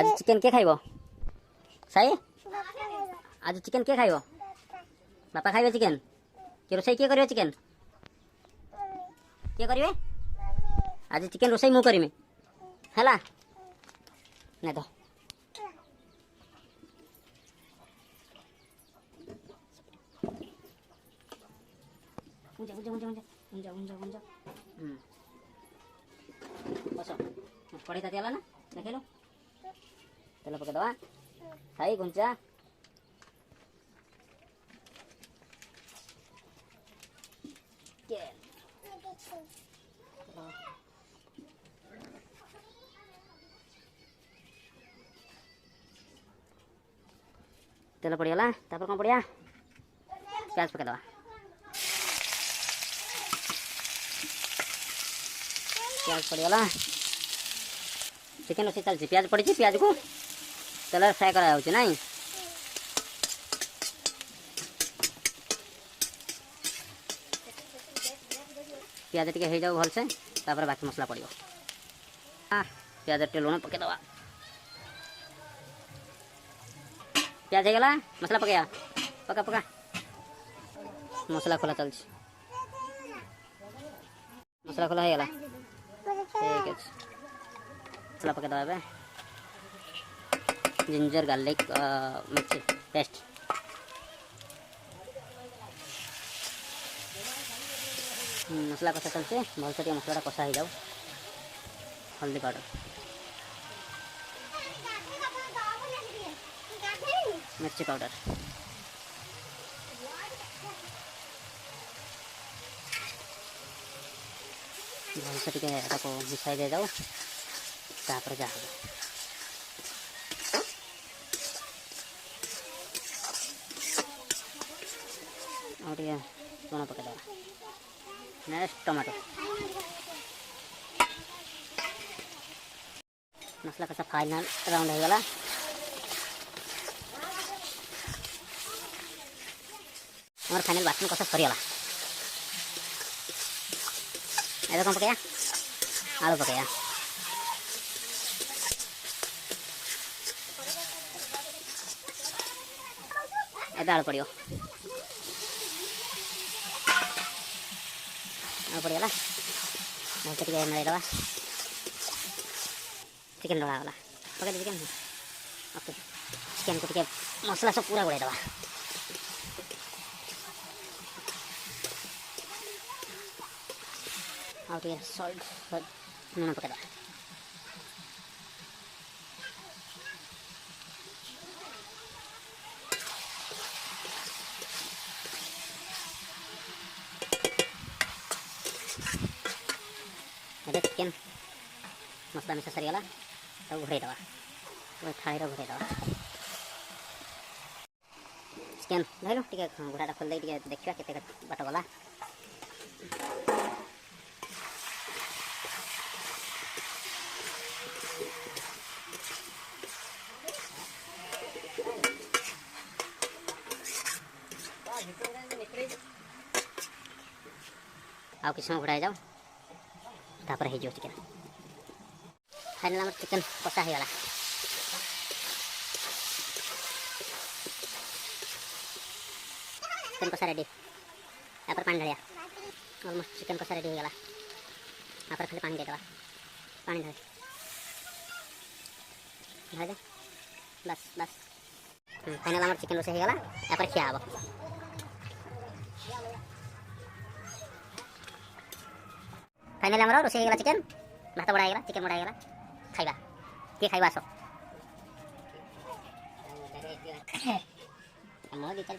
आज चिकेन के खाइबो साई आज चिकेन के खाइबो बापा खाइबे चिकेन के रोसई के करियो चिकेन के करिवे आज चिकेन रोसई मु करिमे हला नै तो उंजा बस कढ़ी ताती ना देखेलो तेल पके दवा खाई गुंचा तेल पड़गला तापर कौन पड़िया प्याज पके दवा प्याज पड़गला चिकेन रोषे चलती प्याज पड़ी प्याज को तेल फ्राए करा नहीं प्याज टे हो जाओ भलसे तापर बाकी मसला पड़ो प्याज टे लुण पके दवा प्याज हो गला मसला पकया पका पका मसला खोला चलती मसला खोला हो गला ठीक है मसला पके दवा जिंजर गार्लिक मिर्ची पेस्ट मसला कषा चलते भल से मसला कषा हो जाओ हल्दी पाउडर मिर्ची पाउडर भल से मिसाई दे जाओ तापर जा और लुण पके दवा नेक्स्ट टमाटो मसला कसा फाइनल राउंड हो गला और फाइनल बात कसा सरीगला ए कौन पकया आलू पकया ए आलू पड़ो पड़गला मरे दवा चिकेन डला गला पकड़ चिकेन ओके चिकेन को टे मसला सब पूरा गोड़े दवा और टे सॉल्ट लुण पके दवा चिकेन मसला मिसा सरीगला तो घोड़े दवा थाली घोड़े दवा चिकेन धरु टे घोड़ा खोल दे देखा के बाट गला आउ कि समय घोड़ा जाओ तापर हो चिकेन फाइनल आम चिकेन कषा हो गला चिकेन कषा रेडी तापर पानी ढालिया ऑलमोस्ट चिकेन कषा रेडी हो गला तापर खाली पानी देदेवा पानी ढाल दे बस बस फाइनल आम चिकेन रोषे हो गला तापर खिया हम फाइनल आम रोषे हो गला चिकेन भात बड़ा गला चिकेन बड़ा गला खाइबा के खाइबा सो मो दे चल